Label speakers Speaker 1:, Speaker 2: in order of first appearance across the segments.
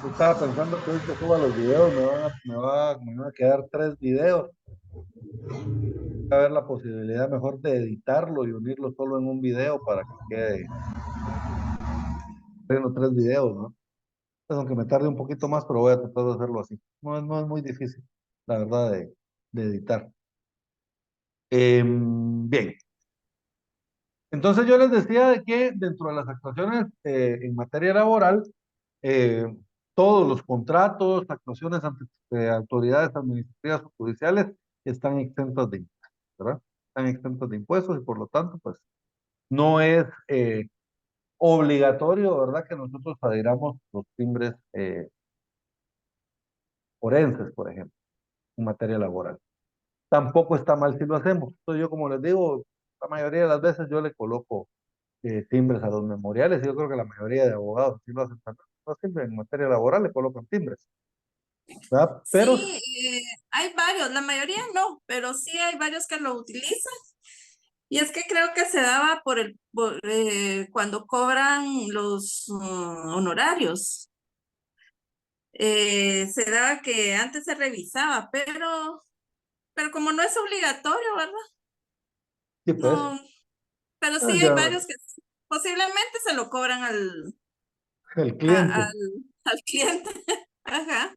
Speaker 1: Yo estaba pensando que hoy que suba los videos me van a quedar 3 videos. Va a haber la posibilidad mejor de editarlo y unirlo solo en un video para que quede en los 3 videos, ¿no? Pues aunque me tarde un poquito más, pero voy a tratar de hacerlo así. No es muy difícil, la verdad, de editar. Bien, entonces yo les decía de que dentro de las actuaciones en materia laboral, eh, todos los contratos, actuaciones ante autoridades administrativas o judiciales están exentos de impuestos, ¿verdad? Están exentos de impuestos y por lo tanto, pues no es obligatorio, ¿verdad? Que nosotros adhiramos los timbres forenses, por ejemplo, en materia laboral. Tampoco está mal si lo hacemos. Entonces yo, como les digo, la mayoría de las veces yo le coloco timbres a los memoriales y yo creo que la mayoría de abogados sí lo hacen también. No siempre en materia laboral le colocan timbres, ¿verdad? Pero,
Speaker 2: Sí, hay varios, la mayoría no, pero sí hay varios que lo utilizan. Y es que creo que se daba cuando cobran los honorarios. Se daba que antes se revisaba, pero como no es obligatorio, ¿verdad?
Speaker 1: sí, pues,
Speaker 2: No, pero sí hay
Speaker 1: ya,
Speaker 2: varios que posiblemente se lo cobran
Speaker 1: el
Speaker 2: a-
Speaker 1: cliente,
Speaker 2: al, al cliente. Ajá.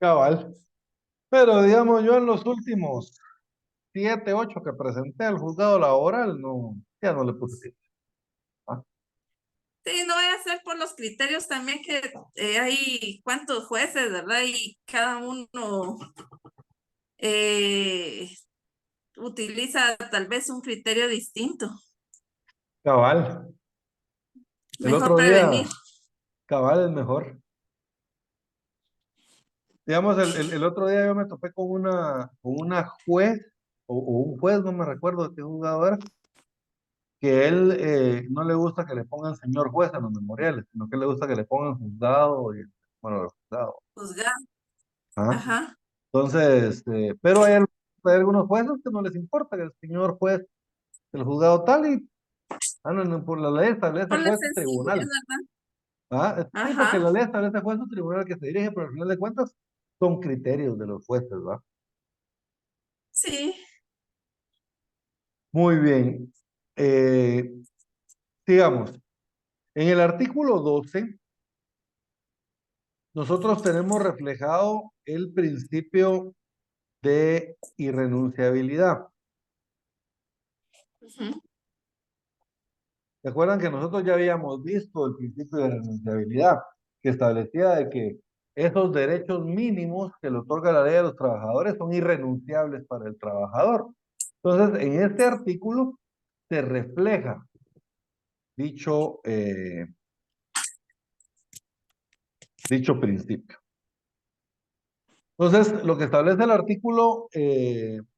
Speaker 1: cabal. Pero digamos, yo en los últimos 7, 8 que presenté al juzgado laboral, no, ya no le puse timbres. ¿Ah?
Speaker 2: Sí, no voy a hacer por los criterios también que hay cuántos jueces, ¿verdad? Y cada uno eh, utiliza tal vez un criterio distinto.
Speaker 1: Cabal. El
Speaker 2: Mejor
Speaker 1: otro día,
Speaker 2: prevenir.
Speaker 1: cabal es mejor. Digamos, el otro día yo me topé con una juez, o un juez, no me recuerdo de qué juzgado era, que él no le gusta que le pongan señor juez en los memoriales, sino que le gusta que le pongan juzgado, y, bueno, juzgado.
Speaker 2: Juzgar.
Speaker 1: ¿Ah?
Speaker 2: Ajá.
Speaker 1: Entonces, pero hay algunos jueces que no les importa que el señor juez del juzgado tal y, no, no, por la ley
Speaker 2: Por
Speaker 1: establece
Speaker 2: la
Speaker 1: juez su
Speaker 2: sencillez,
Speaker 1: tribunal.
Speaker 2: ¿verdad?
Speaker 1: ¿Ah? Sí, porque
Speaker 2: Ajá.
Speaker 1: la ley establece juez su tribunal que se dirige, pero al final de cuentas son criterios de los jueces, ¿va?
Speaker 2: Sí.
Speaker 1: Muy bien. Eh, Sigamos. En el artículo 12 nosotros tenemos reflejado el principio de irrenunciabilidad.
Speaker 2: Ujú.
Speaker 1: ¿Se acuerdan que nosotros ya habíamos visto el principio de renunciabilidad, que establecía de que esos derechos mínimos que le otorga la ley a los trabajadores son irrenunciables para el trabajador? Entonces, en este artículo se refleja dicho, dicho principio. Entonces, lo que establece el artículo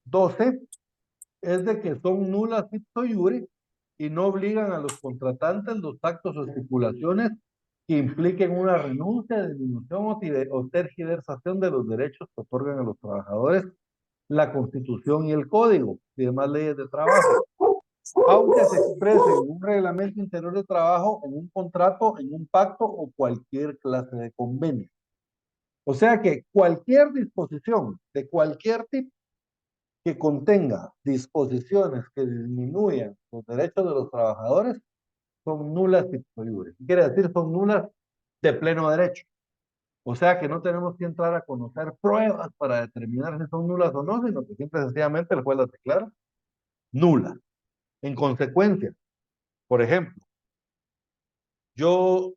Speaker 1: 12 es de que son nulas ipso iure y no obligan a los contratantes los actos o estipulaciones que impliquen una renuncia, disminución o tergiversación de los derechos que otorgan a los trabajadores la Constitución y el Código y demás leyes de trabajo, aunque se exprese en un reglamento interior de trabajo, en un contrato, en un pacto o cualquier clase de convenio. O sea que cualquier disposición de cualquier tipo que contenga disposiciones que disminuyan los derechos de los trabajadores son nulas ipso iure. ¿Qué quiere decir? Son nulas de pleno derecho. O sea que no tenemos que entrar a conocer pruebas para determinar si son nulas o no, sino que simple y sencillamente el juez las declara nulas. En consecuencia, por ejemplo, yo,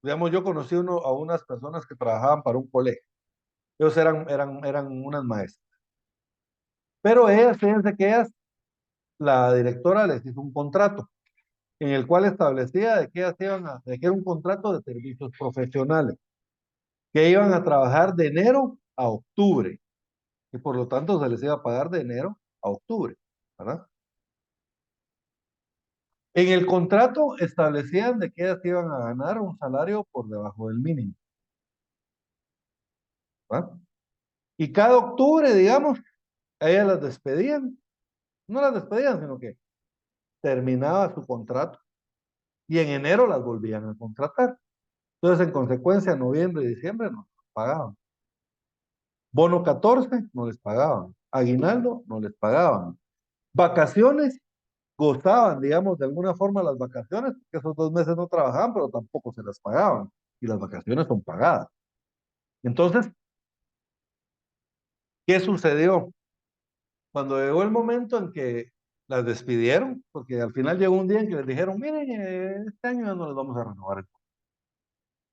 Speaker 1: digamos, yo conocí a unas personas que trabajaban para un colegio. Ellos eran unas maestras. Pero ellas, fíjense que ellas, la directora les hizo un contrato en el cual establecía de que ellas de que era un contrato de servicios profesionales, que iban a trabajar de enero a octubre, y por lo tanto se les iba a pagar de enero a octubre, ¿verdad? En el contrato establecían de que ellas iban a ganar un salario por debajo del mínimo, ¿verdad? Y cada octubre, digamos, a ellas las despedían, no las despedían, sino que terminaba su contrato y en enero las volvían a contratar. Entonces, en consecuencia, en noviembre y diciembre no les pagaban. Bono 14 no les pagaban. Aguinaldo no les pagaban. Vacaciones gozaban, digamos, de alguna forma las vacaciones, porque esos 2 meses no trabajaban, pero tampoco se las pagaban. Y las vacaciones son pagadas. Entonces, ¿qué sucedió? Cuando llegó el momento en que las despidieron, porque al final llegó un día en que les dijeron, miren, este año ya no les vamos a renovar el contrato.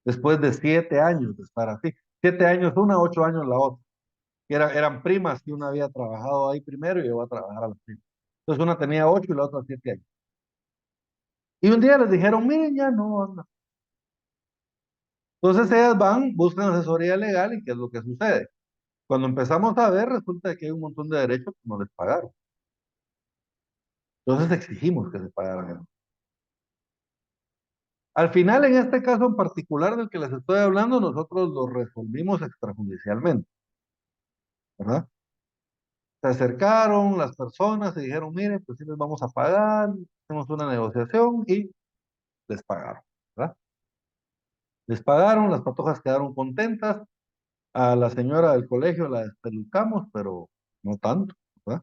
Speaker 1: Después de 7 años de estar así. 7 años una, 8 años la otra. Eran primas que una había trabajado ahí primero y llegó a trabajar a las primas. Entonces una tenía 8 y la otra 7 años. Y un día les dijeron, miren, ya no, anda. Entonces ellas van, buscan asesoría legal y ¿qué es lo que sucede? Cuando empezamos a ver, resulta que hay un montón de derechos que no les pagaron. Entonces exigimos que se pagaran. Al final, en este caso en particular del que les estoy hablando, nosotros lo resolvimos extrajudicialmente, ¿verdad? Se acercaron las personas y dijeron, miren, pues sí les vamos a pagar, hacemos una negociación y les pagaron, ¿verdad? Les pagaron, las patojas quedaron contentas, a la señora del colegio la despelucamos, pero no tanto, ¿verdad?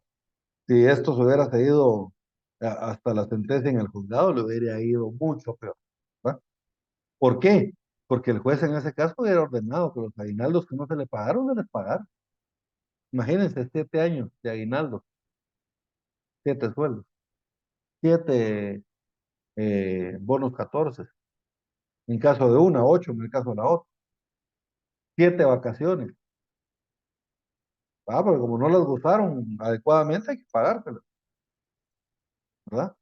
Speaker 1: Si esto se hubiera seguido hasta la sentencia en el juzgado, le hubiera ido mucho peor, ¿verdad? ¿Por qué? Porque el juez en ese caso hubiera ordenado que los aguinaldos que no se le pagaron, se les pagaron. Imagínense, 7 años de aguinaldo, 7 sueldos, 7 bonos 14, en caso de una, 8 en el caso de la otra, 7 vacaciones. Ah, porque como no las gozaron adecuadamente, hay que pagárselas, ¿verdad?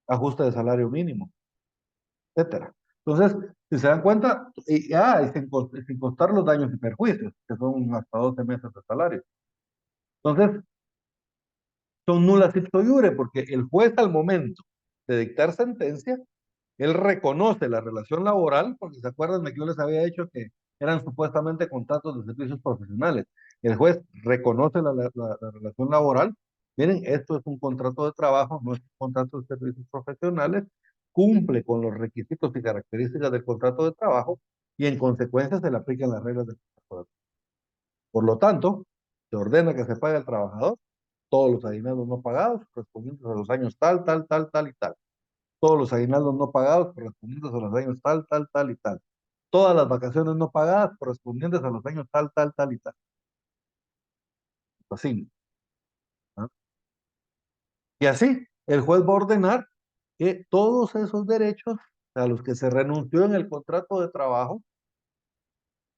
Speaker 1: Ajuste de salario mínimo, etcétera. Entonces, si se dan cuenta, y sin contar los daños y perjuicios, que son hasta 12 meses de salario. Entonces, son nulas ipso iure, porque el juez al momento de dictar sentencia, él reconoce la relación laboral, porque se acuerdan de que yo les había dicho que eran supuestamente contratos de servicios profesionales. El juez reconoce la relación laboral. Miren, esto es un contrato de trabajo, no es un contrato de servicios profesionales, cumple con los requisitos y características del contrato de trabajo y en consecuencia se le aplican las reglas del contrato de trabajo. Por lo tanto, se ordena que se pague al trabajador todos los aguinaldos no pagados correspondientes a los años tal, tal, tal, tal y tal. Todos los aguinaldos no pagados correspondientes a los años tal, tal, tal y tal. Todas las vacaciones no pagadas correspondientes a los años tal, tal, tal y tal. Así, ¿no? Y así, el juez va a ordenar que todos esos derechos a los que se renunció en el contrato de trabajo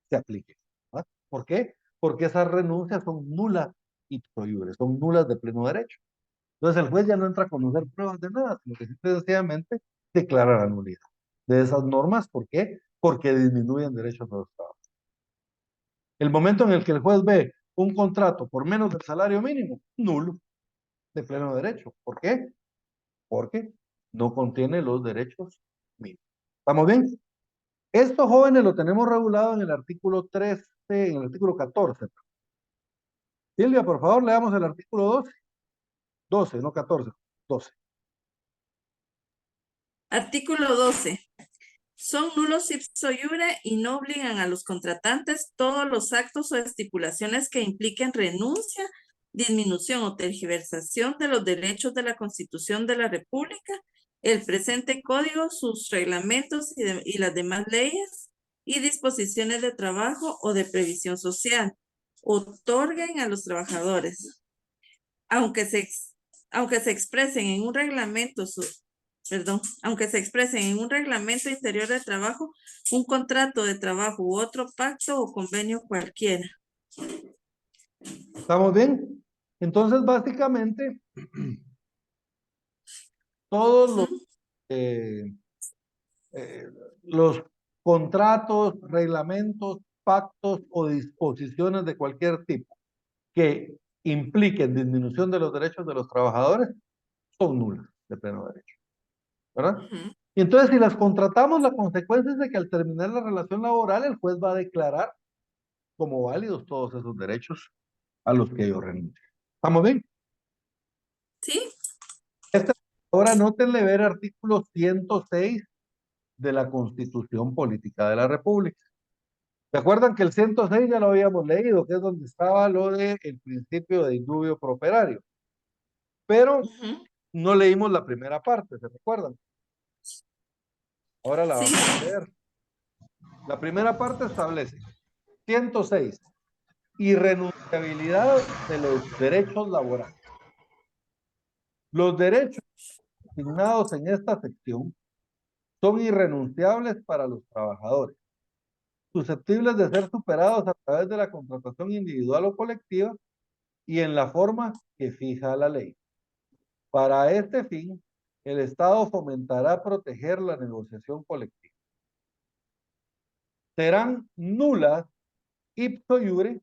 Speaker 1: se apliquen, ¿no? ¿Por qué? Porque esas renuncias son nulas ipso iure, son nulas de pleno derecho. Entonces el juez ya no entra a conocer pruebas de nada, sino que simple y sencillamente declara la nulidad de esas normas. ¿Por qué? Porque disminuyen derechos de los trabajadores. El momento en el que el juez ve un contrato por menos del salario mínimo, nulo, de pleno derecho. ¿Por qué? Porque no contiene los derechos mínimos. ¿Estamos bien? Estos jóvenes lo tenemos regulado en el artículo 13, en el artículo 14. Silvia, por favor, leamos el artículo 12. 12, no 14, 12.
Speaker 2: Artículo 12. Son nulos ipso iure y no obligan a los contratantes todos los actos o estipulaciones que impliquen renuncia, disminución o tergiversación de los derechos de la Constitución de la República, el presente código, sus reglamentos y las demás leyes y disposiciones de trabajo o de previsión social, otorguen a los trabajadores, aunque se, aunque se expresen en un reglamento aunque se expresen en un reglamento interior de trabajo, un contrato de trabajo u otro pacto o convenio cualquiera.
Speaker 1: ¿Estamos bien? Entonces, básicamente, todos
Speaker 2: Ujú.
Speaker 1: eh, eh, los contratos, reglamentos, pactos o disposiciones de cualquier tipo que impliquen disminución de los derechos de los trabajadores son nulas de pleno derecho, ¿verdad?
Speaker 2: Ujú.
Speaker 1: Y entonces, si las contratamos, la consecuencia es de que al terminar la relación laboral, el juez va a declarar como válidos todos esos derechos a los que yo renuncio. ¿Estamos bien?
Speaker 2: ¿Sí?
Speaker 1: Ahora nótenle ver artículo 106 de la Constitución Política de la República. ¿Se acuerdan que el 106 ya lo habíamos leído, que es donde estaba lo del principio de indubio pro operario? Pero
Speaker 2: Ujú.
Speaker 1: no leímos la primera parte, ¿se recuerdan? Ahora la
Speaker 2: Sí,
Speaker 1: vamos a leer. La primera parte establece 106, irrenunciabilidad de los derechos laborales. Los derechos asignados en esta sección son irrenunciables para los trabajadores, susceptibles de ser superados a través de la contratación individual o colectiva y en la forma que fija la ley. Para este fin, el Estado fomentará proteger la negociación colectiva. Serán nulas ipso iure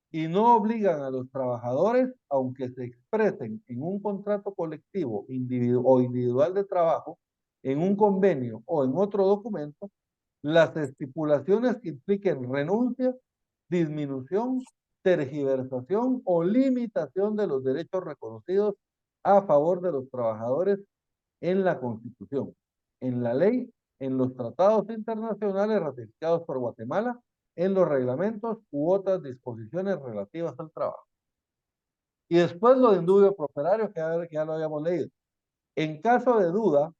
Speaker 1: y no obligan a los trabajadores, aunque se expresen en un contrato colectivo o individual de trabajo, en un convenio o en otro documento, las estipulaciones que impliquen renuncia, disminución, tergiversación o limitación de los derechos reconocidos a favor de los trabajadores en la Constitución, en la ley, en los tratados internacionales ratificados por Guatemala, en los reglamentos u otras disposiciones relativas al trabajo. Y después lo de indubio pro operario, que ya lo habíamos leído. En caso de duda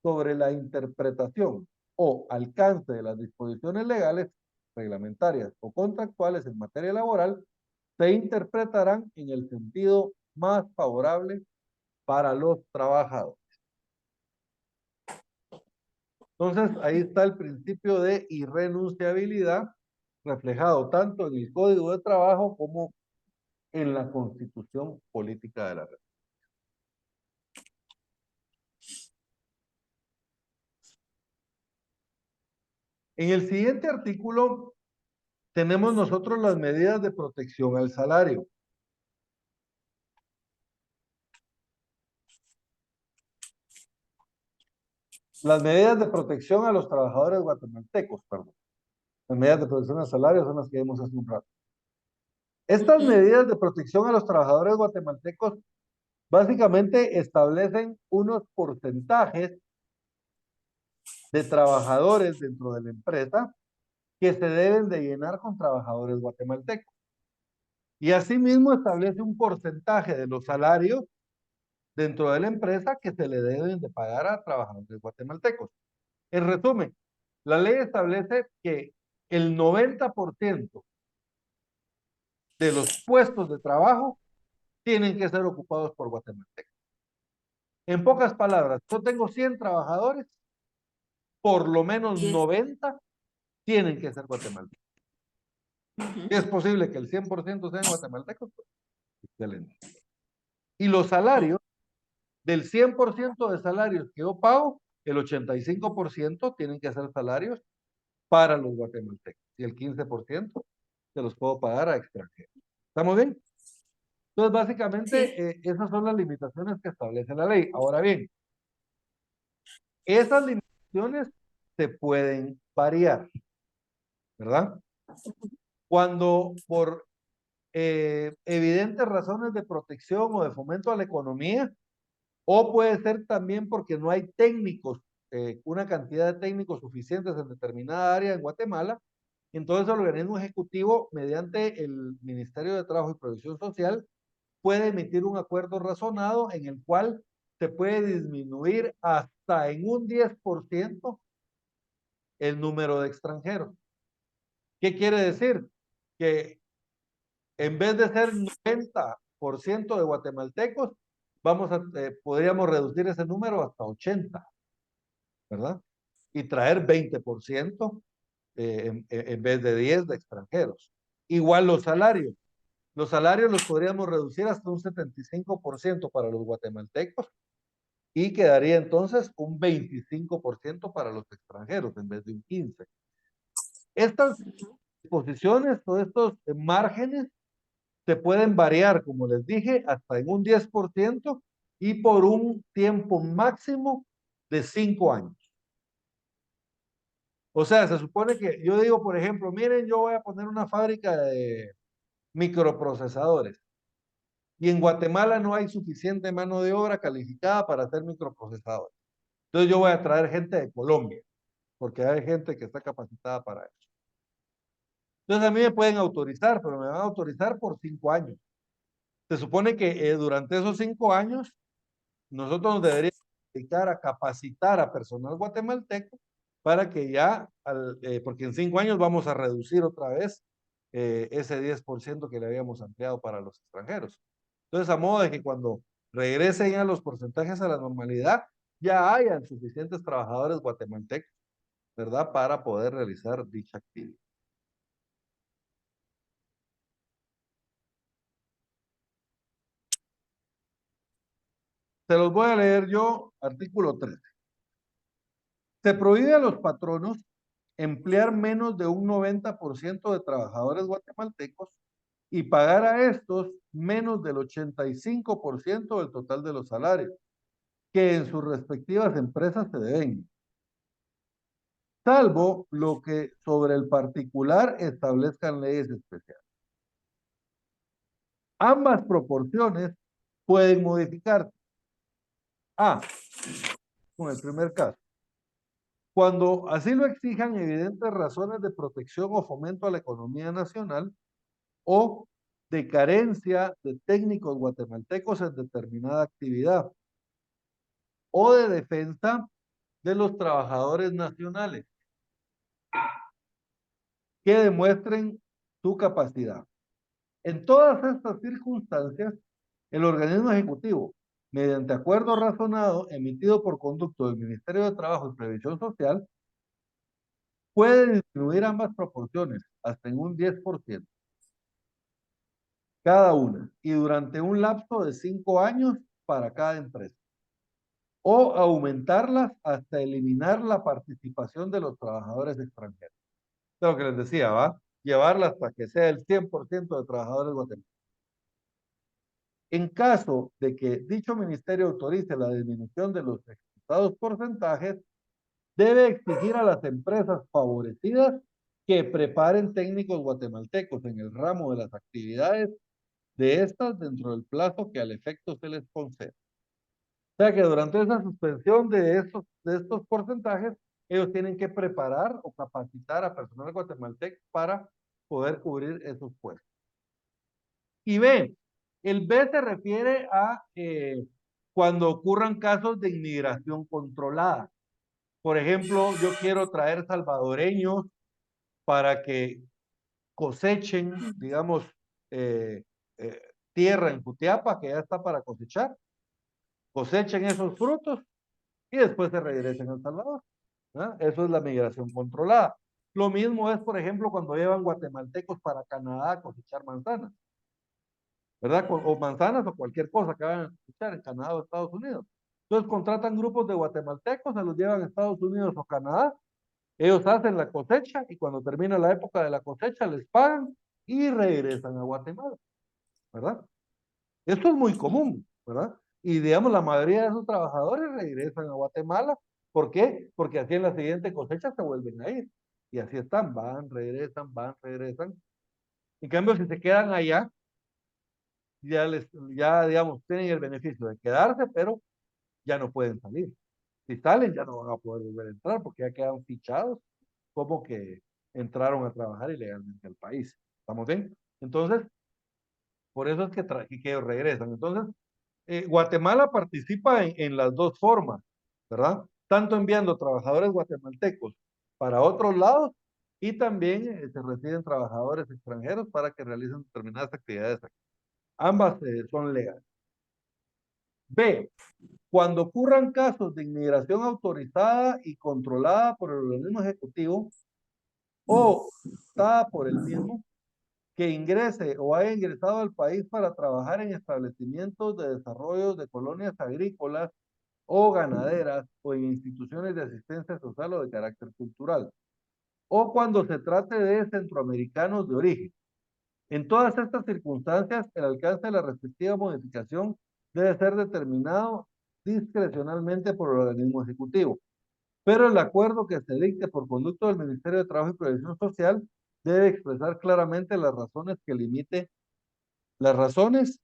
Speaker 1: sobre la interpretación o alcance de las disposiciones legales, reglamentarias o contractuales en materia laboral, se interpretarán en el sentido más favorable para los trabajadores. Entonces, ahí está el principio de irrenunciabilidad reflejado tanto en el Código de Trabajo como en la Constitución Política de la República. En el siguiente artículo tenemos nosotros las medidas de protección al salario. Las medidas de protección a los trabajadores guatemaltecos, perdón. Las medidas de protección al salario son las que vimos hace un rato. Estas medidas de protección a los trabajadores guatemaltecos básicamente establecen unos porcentajes de trabajadores dentro de la empresa que se deben de llenar con trabajadores guatemaltecos. Y asimismo establece un porcentaje de los salarios dentro de la empresa que se le deben de pagar a trabajadores guatemaltecos. En resumen, la ley establece que el 90% de los puestos de trabajo tienen que ser ocupados por guatemaltecos. En pocas palabras, yo tengo 100 trabajadores, por lo menos 90 tienen que ser guatemaltecos. ¿Es posible que el 100% sean guatemaltecos? Pues, excelente. Y los salarios, del 100% de salarios que yo pago, el 85% tienen que ser salarios para los guatemaltecos. Y el 15% se los puedo pagar a extranjeros. ¿Estamos bien? Entonces, básicamente, esas son las limitaciones que establece la ley. Ahora bien, esas limitaciones se pueden variar, ¿verdad? Cuando por evidentes razones de protección o de fomento a la economía, o puede ser también porque no hay técnicos, una cantidad de técnicos suficientes en determinada área en Guatemala, entonces el organismo ejecutivo, mediante el Ministerio de Trabajo y Previsión Social, puede emitir un acuerdo razonado en el cual se puede disminuir hasta en un 10% el número de extranjeros. ¿Qué quiere decir? Que en vez de ser 90% de guatemaltecos, podríamos reducir ese número hasta 80, ¿verdad? Y traer 20% en vez de 10 de extranjeros. Igual los salarios. Los salarios los podríamos reducir hasta un 75% para los guatemaltecos y quedaría entonces un 25% para los extranjeros en vez de un 15%. Estas disposiciones o estos márgenes se pueden variar, como les dije, hasta en un 10% y por un tiempo máximo de 5 años. O sea, se supone que yo digo, por ejemplo, miren, yo voy a poner una fábrica de microprocesadores y en Guatemala no hay suficiente mano de obra calificada para hacer microprocesadores. Entonces yo voy a traer gente de Colombia. porque hay gente que está capacitada para eso. Entonces a mí me pueden autorizar, pero me van a autorizar por 5 años. Se supone que durante esos 5 años nosotros nos deberíamos dedicar a capacitar a personal guatemalteco para que ya, porque en 5 años vamos a reducir otra vez ese 10% que le habíamos ampliado para los extranjeros. Entonces, a modo de que cuando regresen a los porcentajes a la normalidad, ya hayan suficientes trabajadores guatemaltecos, ¿verdad?, para poder realizar dicha actividad. Se los voy a leer yo, artículo 13. Se prohíbe a los patronos emplear menos de un 90% de trabajadores guatemaltecos y pagar a estos menos del 85% del total de los salarios que en sus respectivas empresas se deben, salvo lo que sobre el particular establezcan leyes especiales. Ambas proporciones pueden modificarse. A, con el primer caso, cuando así lo exijan evidentes razones de protección o fomento a la economía nacional o de carencia de técnicos guatemaltecos en determinada actividad o de defensa de los trabajadores nacionales que demuestren su capacidad. En todas estas circunstancias, el organismo ejecutivo, mediante acuerdo razonado emitido por conducto del Ministerio de Trabajo y Previsión Social, puede disminuir ambas proporciones hasta en un 10% cada una y durante un lapso de 5 años para cada empresa, o aumentarlas hasta eliminar la participación de los trabajadores extranjeros. Es lo que les decía, ¿va? Llevarla hasta que sea el 100% de trabajadores guatemaltecos. En caso de que dicho ministerio autorice la disminución de los explicados porcentajes, debe exigir a las empresas favorecidas que preparen técnicos guatemaltecos en el ramo de las actividades de estas dentro del plazo que al efecto se les conceda. O sea que durante esa suspensión de estos porcentajes, ellos tienen que preparar o capacitar a personal guatemalteco para poder cubrir esos puestos. Y B, el B se refiere a cuando ocurran casos de inmigración controlada. Por ejemplo, yo quiero traer salvadoreños para que cosechen, digamos, eh, eh, tierra en Jutiapa, que ya está para cosechar, cosechen esos frutos y después se regresen a El Salvador. ¿Ah? Eso es la migración controlada. Lo mismo es, por ejemplo, cuando llevan guatemaltecos para Canadá a cosechar manzanas, ¿verdad? O manzanas o cualquier cosa que vayan a cosechar en Canadá o Estados Unidos. Entonces contratan grupos de guatemaltecos, se los llevan a Estados Unidos o Canadá, ellos hacen la cosecha y cuando termina la época de la cosecha les pagan y regresan a Guatemala, ¿verdad? Esto es muy común, ¿verdad? Y digamos, la mayoría de esos trabajadores regresan a Guatemala. ¿Por qué? Porque así en la siguiente cosecha se vuelven a ir. Y así están, van, regresan. En cambio, si se quedan allá, ya digamos, tienen el beneficio de quedarse, pero ya no pueden salir. Si salen, ya no van a poder volver a entrar porque ya quedan fichados como que entraron a trabajar ilegalmente al país. ¿Estamos bien? Entonces, por eso es que ellos regresan. Entonces, Guatemala participa en las dos formas, ¿verdad? Tanto enviando trabajadores guatemaltecos para otros lados y también se reciben trabajadores extranjeros para que realicen determinadas actividades aquí. Ambas son legales. B, cuando ocurran casos de inmigración autorizada y controlada por el organismo ejecutivo o dada por el mismo, que ingrese o haya ingresado al país para trabajar en establecimientos de desarrollo de colonias agrícolas o ganaderas o en instituciones de asistencia social o de carácter cultural, o cuando se trate de centroamericanos de origen. En todas estas circunstancias, el alcance de la respectiva modificación debe ser determinado discrecionalmente por el organismo ejecutivo, pero el acuerdo que se dicte por conducto del Ministerio de Trabajo y Previsión Social debe expresar claramente las razones,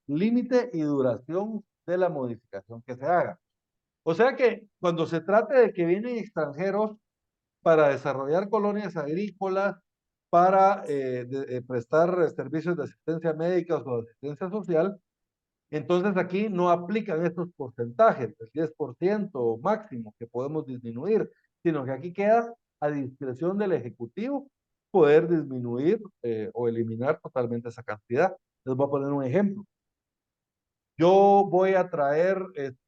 Speaker 1: límite y duración de la modificación que se haga. O sea que cuando se trate de que vienen extranjeros, para desarrollar colonias agrícolas, para prestar servicios de asistencia médica o de asistencia social. Entonces aquí no aplican estos porcentajes, el 10% máximo que podemos disminuir, sino que aquí queda a discreción del Ejecutivo poder disminuir o eliminar totalmente esa cantidad. Les voy a poner un ejemplo. Yo voy a traer,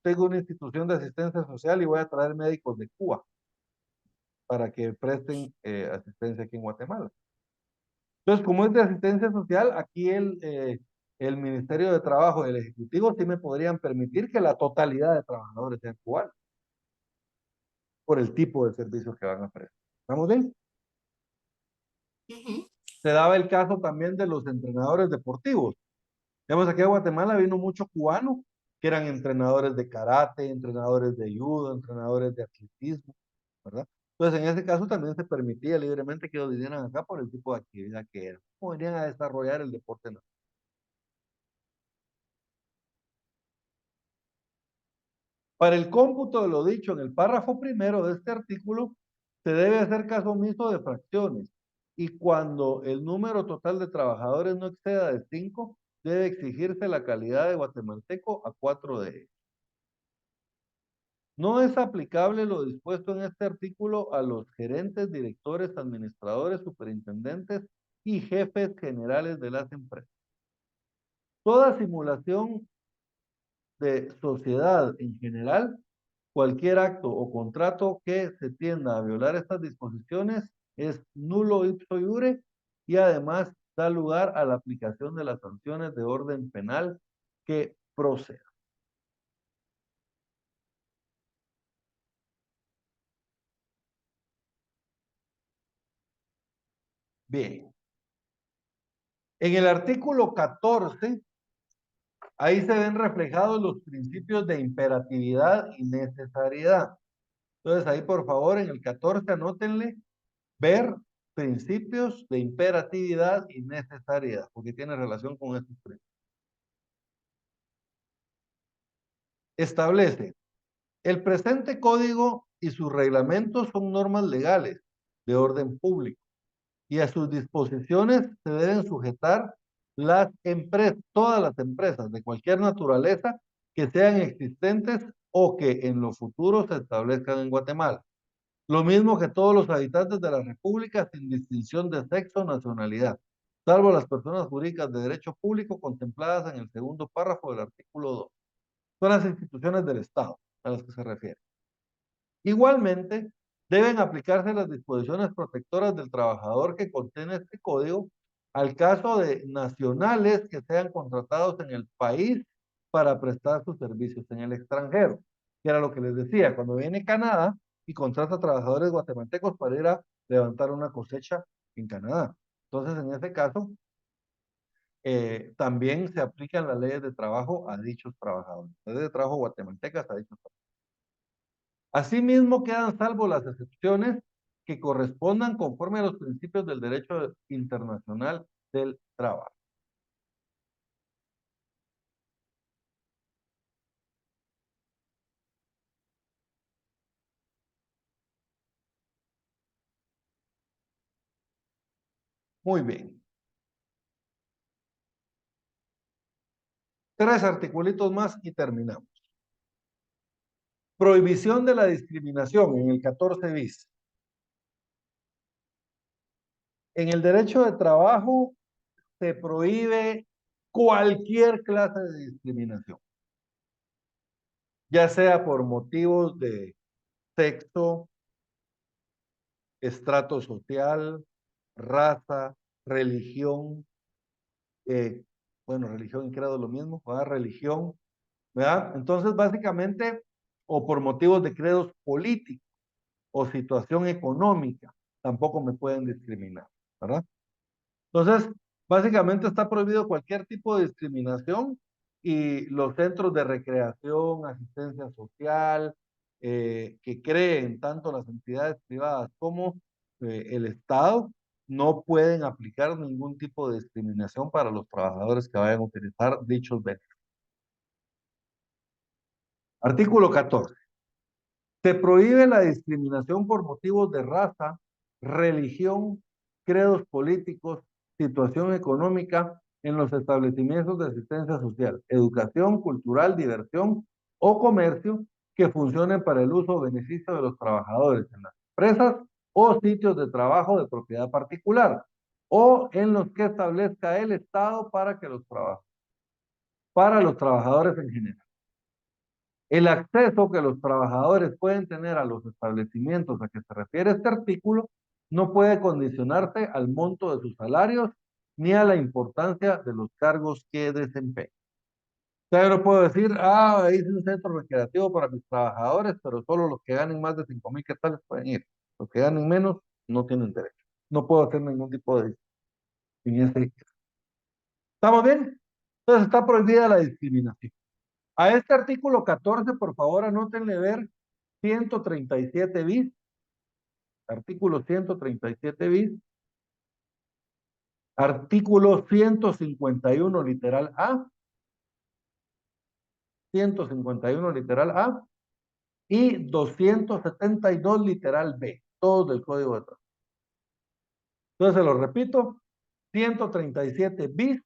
Speaker 1: tengo una institución de asistencia social y voy a traer médicos de Cuba para que presten asistencia aquí en Guatemala. Entonces, como es de asistencia social, aquí el Ministerio de Trabajo y el Ejecutivo sí me podrían permitir que la totalidad de trabajadores sean cubanos por el tipo de servicios que van a prestar. ¿Estamos bien? Se daba el caso también de los entrenadores deportivos. Digamos, aquí a Guatemala vino mucho cubano que eran entrenadores de karate, entrenadores de judo, entrenadores de atletismo, ¿verdad? Entonces, en ese caso también se permitía libremente que ellos vinieran acá por el tipo de actividad que era. Podrían a desarrollar el deporte nacional. Para el cómputo de lo dicho en el párrafo primero de este artículo, se debe hacer caso omiso de fracciones y cuando el número total de trabajadores no exceda de 5, debe exigirse la calidad de guatemalteco a 4 de ellos. No es aplicable lo dispuesto en este artículo a los gerentes, directores, administradores, superintendentes y jefes generales de las empresas. Toda simulación de sociedad en general, cualquier acto o contrato que se tienda a violar estas disposiciones es nulo ipso iure y además da lugar a la aplicación de las sanciones de orden penal que proceda. Bien. En el artículo 14, ahí se ven reflejados los principios de imperatividad y necesariedad. Entonces ahí por favor en el 14 anótenle ver principios de imperatividad y necesariedad, porque tiene relación con estos principios. Establece, el presente código y sus reglamentos son normas legales de orden público y a sus disposiciones se deben sujetar las empresas, todas las empresas de cualquier naturaleza que sean existentes o que en lo futuro se establezcan en Guatemala. Lo mismo que todos los habitantes de la República sin distinción de sexo o nacionalidad, salvo las personas jurídicas de derecho público contempladas en el segundo párrafo del artículo 2. Son las instituciones del Estado a las que se refiere. Igualmente, deben aplicarse las disposiciones protectoras del trabajador que contiene este código al caso de nacionales que sean contratados en el país para prestar sus servicios en el extranjero. Que era lo que les decía, cuando viene Canadá y contrata trabajadores guatemaltecos para ir a levantar una cosecha en Canadá. Entonces, en ese caso, también se aplican las leyes de trabajo a dichos trabajadores. Las leyes de trabajo guatemaltecas a dichos trabajadores. Asimismo, quedan salvo las excepciones que correspondan conforme a los principios del derecho internacional del trabajo. Muy bien. 3 articulitos más y terminamos. Prohibición de la discriminación en el 14 bis. En el derecho de trabajo se prohíbe cualquier clase de discriminación, ya sea por motivos de sexo, estrato social, raza, religión, bueno, religión y credo lo mismo, ¿verdad? Religión, ¿verdad? Entonces, básicamente, o por motivos de credos políticos o situación económica, tampoco me pueden discriminar, ¿verdad? Entonces, básicamente está prohibido cualquier tipo de discriminación y los centros de recreación, asistencia social, que creen tanto las entidades privadas como el Estado, no pueden aplicar ningún tipo de discriminación para los trabajadores que vayan a utilizar dichos beneficios. Artículo 14. Se prohíbe la discriminación por motivos de raza, religión, credos políticos, situación económica en los establecimientos de asistencia social, educación, cultural, diversión o comercio que funcionen para el uso o beneficio de los trabajadores en las empresas o sitios de trabajo de propiedad particular o en los que establezca el Estado para los trabajadores en general. El acceso que los trabajadores pueden tener a los establecimientos a que se refiere este artículo no puede condicionarse al monto de sus salarios ni a la importancia de los cargos que desempeñan. O sea, yo no puedo decir, hice un centro recreativo para mis trabajadores, pero solo los que ganen más de 5,000 quetzales pueden ir. Los que ganen menos no tienen derecho. No puedo hacer ningún tipo de discriminación. ¿Estamos bien? Entonces está prohibida la discriminación. A este artículo 14, por favor, anótenle ver 137 bis, artículo 137 bis, artículo 151 literal A, 151 literal A y 272 literal B, todos del Código de Trabajo. Entonces se lo repito, 137 bis,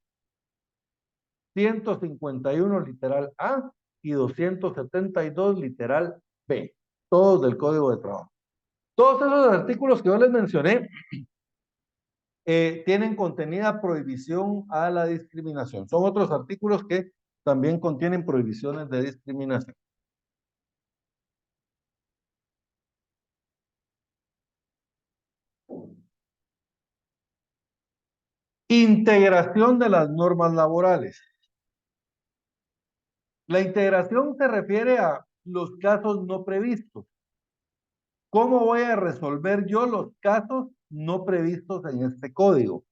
Speaker 1: 151 literal A y 272 literal B, todos del Código de Trabajo. Todos esos artículos que yo les mencioné tienen contenida prohibición a la discriminación. Son otros artículos que también contienen prohibiciones de discriminación. Integración de las normas laborales. La integración se refiere a los casos no previstos. ¿Cómo voy a resolver yo los casos no previstos en este código?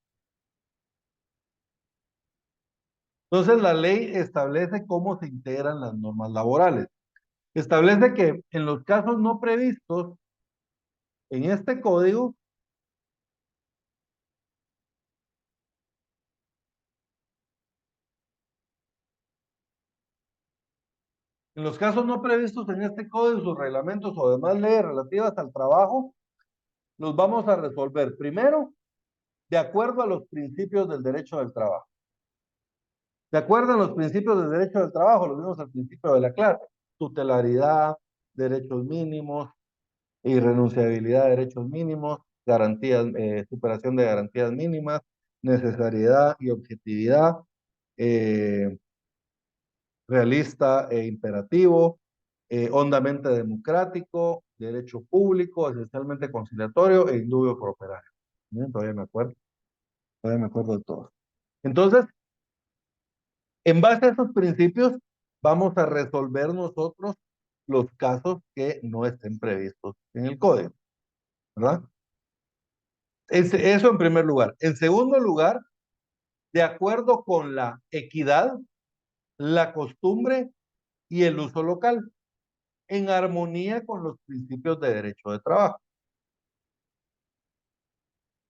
Speaker 1: Entonces, la ley establece cómo se integran las normas laborales. Establece que en los casos no previstos en este código, en los casos no previstos en este código, sus reglamentos o demás leyes relativas al trabajo, los vamos a resolver primero de acuerdo a los principios del derecho del trabajo. De acuerdo a los principios del derecho del trabajo, lo vimos al principio de la clase: tutelaridad, derechos mínimos, irrenunciabilidad de derechos mínimos, garantías, superación de garantías mínimas, necesariedad y objetividad, eh, realista e imperativo, hondamente democrático, derecho público, esencialmente conciliatorio e indubio pro operario. Todavía me acuerdo de todo. Entonces, en base a esos principios, vamos a resolver nosotros los casos que no estén previstos en el código, ¿verdad? Eso en primer lugar. En segundo lugar, de acuerdo con la equidad, la costumbre y el uso local, en armonía con los principios de derecho de trabajo.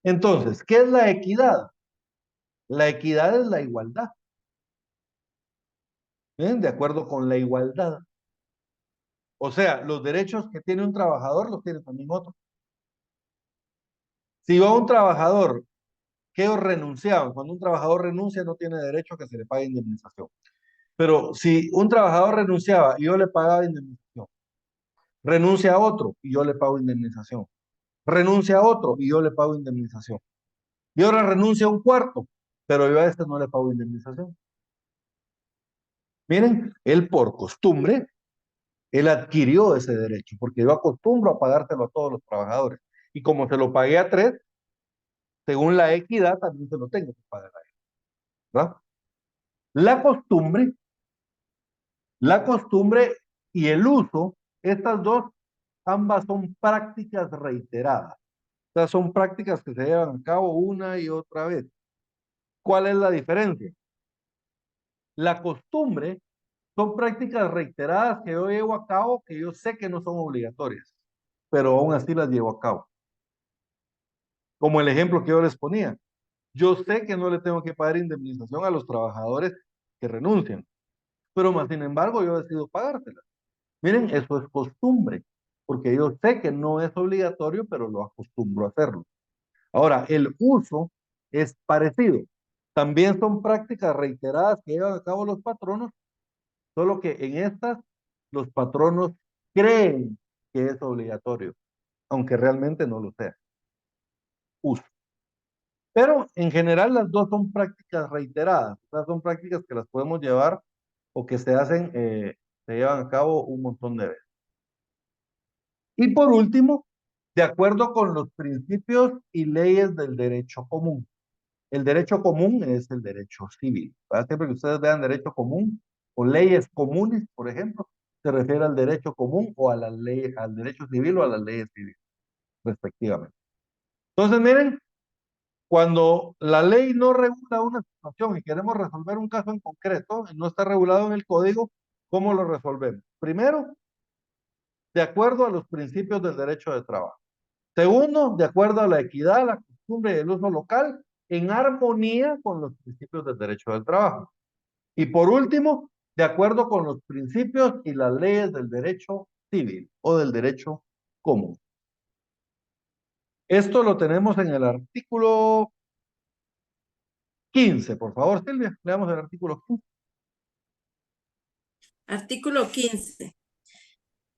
Speaker 1: Entonces, ¿qué es la equidad? La equidad es la igualdad. ¿Bien? De acuerdo con la igualdad. O sea, los derechos que tiene un trabajador los tiene también otro. Si va un trabajador que renunciaban, cuando un trabajador renuncia no tiene derecho a que se le pague indemnización. Pero si un trabajador renunciaba y yo le pagaba indemnización, renuncia a otro y yo le pago indemnización, renuncia a otro y yo le pago indemnización, y ahora renuncia a un cuarto, pero yo a este no le pago indemnización. Miren, él por costumbre, él adquirió ese derecho, porque yo acostumbro a pagártelo a todos los trabajadores. Y como se lo pagué a 3, según la equidad, también se lo tengo que pagar a él, ¿verdad? La costumbre, la costumbre y el uso, estas dos, ambas son prácticas reiteradas. O sea, son prácticas que se llevan a cabo una y otra vez. ¿Cuál es la diferencia? La costumbre son prácticas reiteradas que yo llevo a cabo, que yo sé que no son obligatorias, pero aún así las llevo a cabo. Como el ejemplo que yo les ponía. Yo sé que no le tengo que pagar indemnización a los trabajadores que renuncian, pero más sin embargo yo decido pagárselas. Miren, eso es costumbre. porque yo sé que no es obligatorio, pero lo acostumbro a hacerlo. Ahora, el uso es parecido. También son prácticas reiteradas que llevan a cabo los patronos, solo que en estas los patronos creen que es obligatorio, aunque realmente no lo sea. Uso. Pero en general las dos son prácticas reiteradas, o sea, son prácticas que las podemos llevar o que se hacen, se llevan a cabo un montón de veces. Y por último, de acuerdo con los principios y leyes del derecho común. El derecho común es el derecho civil. ¿Verdad? Siempre que ustedes vean derecho común o leyes comunes, por ejemplo, se refiere al derecho común o a las leyes, al derecho civil o a las leyes civiles, respectivamente. Entonces, miren, cuando la ley no regula una situación y queremos resolver un caso en concreto, y no está regulado en el código, ¿cómo lo resolvemos? Primero, de acuerdo a los principios del derecho de trabajo. Segundo, de acuerdo a la equidad, la costumbre y el uso local, en armonía con los principios del derecho del trabajo. Y por último, de acuerdo con los principios y las leyes del derecho civil o del derecho común. Esto lo tenemos en el artículo 15. Por favor, Silvia, leamos el artículo 15.
Speaker 2: Artículo 15.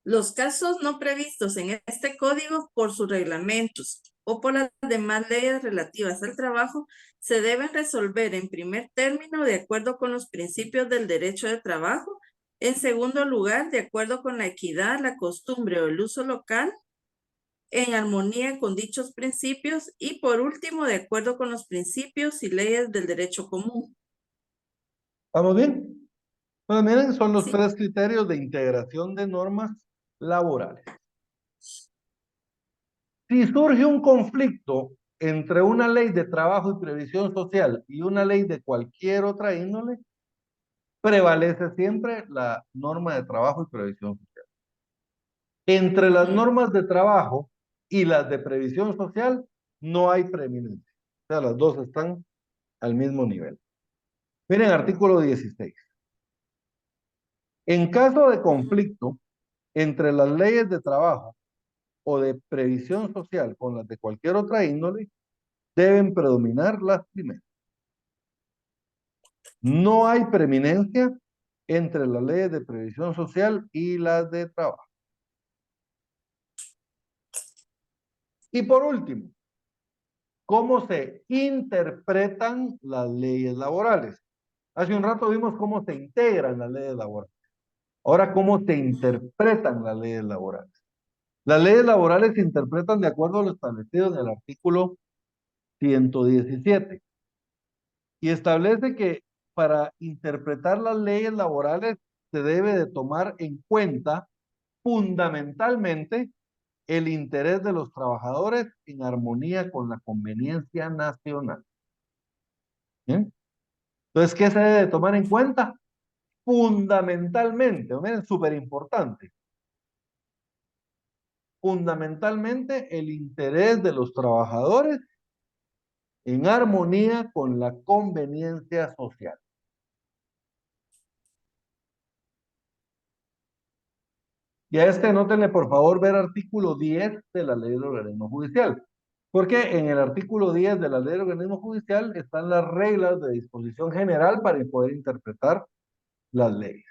Speaker 2: Los casos no previstos en este código por sus reglamentos o por las demás leyes relativas al trabajo se deben resolver en primer término de acuerdo con los principios del derecho de trabajo, en segundo lugar de acuerdo con la equidad, la costumbre o el uso local, en armonía con dichos principios y por último de acuerdo con los principios y leyes del derecho común.
Speaker 1: ¿Estamos bien? Pues miren, son los
Speaker 2: Sí.
Speaker 1: tres criterios de integración de normas laborales. Si surge un conflicto entre una ley de trabajo y previsión social y una ley de cualquier otra índole, prevalece siempre la norma de trabajo y previsión social. Entre las normas de trabajo y las de previsión social no hay preeminencia. O sea, las dos están al mismo nivel. Miren, artículo 16. En caso de conflicto entre las leyes de trabajo o de previsión social con las de cualquier otra índole, deben predominar las primeras. No hay preeminencia entre las leyes de previsión social y las de trabajo. Y por último, ¿cómo se interpretan las leyes laborales? Hace un rato vimos cómo se integran las leyes laborales. Ahora, ¿cómo se interpretan las leyes laborales? Las leyes laborales se interpretan de acuerdo a lo establecido en el artículo 117 y establece que para interpretar las leyes laborales se debe de tomar en cuenta fundamentalmente el interés de los trabajadores en armonía con la conveniencia nacional. ¿Bien? Entonces, ¿qué se debe de tomar en cuenta? Fundamentalmente, miren, súper importante, fundamentalmente el interés de los trabajadores en armonía con la conveniencia social. Y a este nótenle por favor ver artículo 10 de la ley del organismo judicial. Porque en el artículo 10 de la ley del organismo judicial están las reglas de disposición general para poder interpretar las leyes.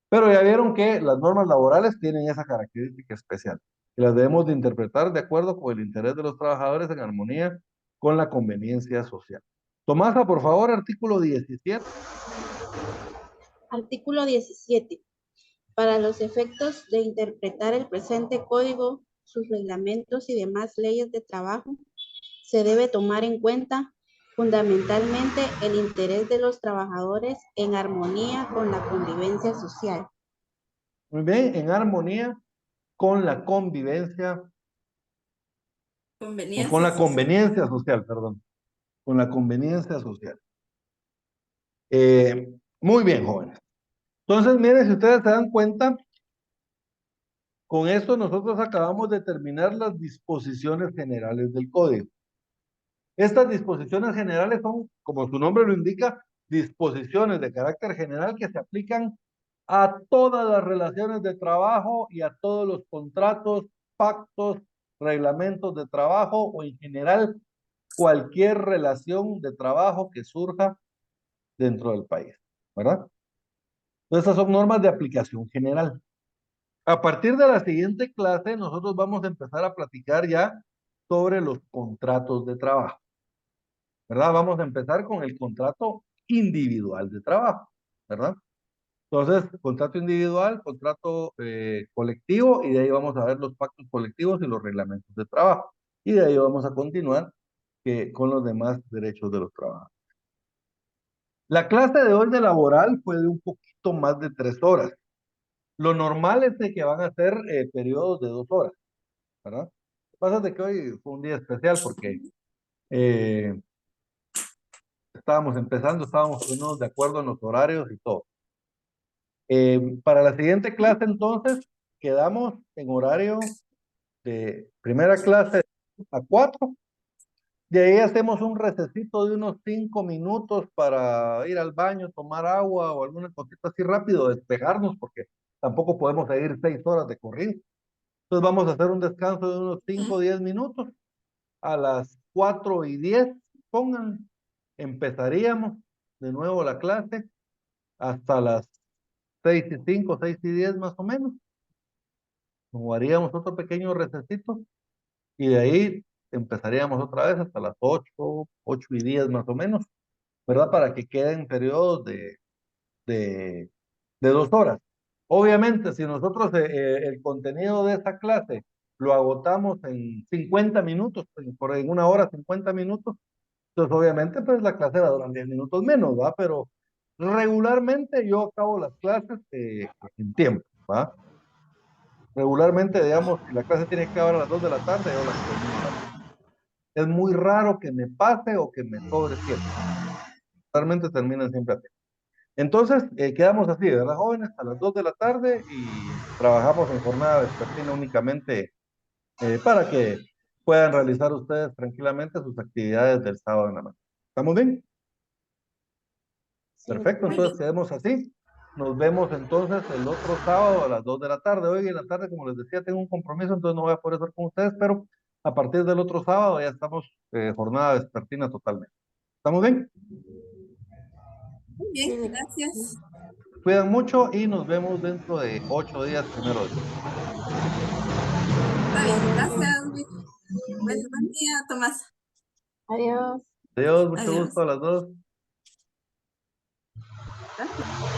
Speaker 1: Pero ya vieron que las normas laborales tienen esa característica especial, que las debemos de interpretar de acuerdo con el interés de los trabajadores en armonía con la conveniencia social. Tomasa, por favor, artículo 17.
Speaker 3: Artículo 17. Para los efectos de interpretar el presente código, sus reglamentos y demás leyes de trabajo, se debe tomar en cuenta fundamentalmente el interés de los trabajadores en armonía con la convivencia social.
Speaker 1: Muy bien, en armonía con la convivencia, o con la conveniencia social, perdón, con la conveniencia social. Muy bien, jóvenes. Entonces, miren, si ustedes se dan cuenta, con esto nosotros acabamos de terminar las disposiciones generales del código. Estas disposiciones generales son, como su nombre lo indica, disposiciones de carácter general que se aplican a todas las relaciones de trabajo y a todos los contratos, pactos, reglamentos de trabajo o en general cualquier relación de trabajo que surja dentro del país, ¿verdad? Entonces, estas son normas de aplicación general. A partir de la siguiente clase, nosotros vamos a empezar a platicar ya sobre los contratos de trabajo, ¿verdad? Vamos a empezar con el contrato individual de trabajo, ¿verdad? Entonces, contrato individual, contrato colectivo, y de ahí vamos a ver los pactos colectivos y los reglamentos de trabajo. Y de ahí vamos a continuar con los demás derechos de los trabajadores. La clase de hoy de laboral fue de un poquito más de 3 horas. Lo normal es de que van a ser periodos de 2 horas, ¿verdad? Lo que pasa es de que hoy fue un día especial porque eh, estábamos empezando, estábamos poniéndonos de acuerdo en los horarios y todo. Para la siguiente clase, entonces, quedamos en horario de primera clase a 4. De ahí hacemos un recesito de unos 5 minutos para ir al baño, tomar agua o alguna cosita así rápido, despejarnos, porque tampoco podemos seguir 6 horas de corrido. Entonces vamos a hacer un descanso de unos 5 o 10 minutos. A las 4:10, pongan, empezaríamos de nuevo la clase hasta las 6:05, 6:10 más o menos. Nos haríamos otro pequeño recesito y de ahí empezaríamos otra vez hasta las 8:10 más o menos, ¿verdad? Para que queden periodos de 2 horas. Obviamente, si nosotros el contenido de esa clase lo agotamos en 50 minutos, en 1 hora, 50 minutos, entonces obviamente pues la clase va a durar 10 minutos menos, ¿va? Pero regularmente yo acabo las clases en tiempo, ¿va? Regularmente, digamos, si la clase tiene que acabar a las 2 de la tarde, yo la termino a las 2. Es muy raro que me pase o que me sobre tiempo. Realmente terminan siempre a tiempo. Entonces, quedamos así, ¿verdad, jóvenes? A las 2 de la tarde y trabajamos en jornada vespertina únicamente para que puedan realizar ustedes tranquilamente sus actividades del sábado en la mañana. ¿Estamos bien?
Speaker 3: Sí,
Speaker 1: Perfecto,
Speaker 2: Muy
Speaker 1: entonces
Speaker 2: bien.
Speaker 1: quedemos así. Nos vemos entonces el otro sábado a las 2 de la tarde. Hoy en la tarde, como les decía, tengo un compromiso, entonces no voy a poder estar con ustedes, pero a partir del otro sábado ya estamos jornada vespertina totalmente. ¿Estamos bien?
Speaker 2: Muy bien, gracias.
Speaker 1: Cuidan mucho y nos vemos dentro de 8 días, primero Dios.
Speaker 2: Está bien, gracias. Buen día, Tomás.
Speaker 3: Adiós.
Speaker 1: Adiós, mucho
Speaker 2: Adiós.
Speaker 1: gusto a las 2.
Speaker 2: Gracias.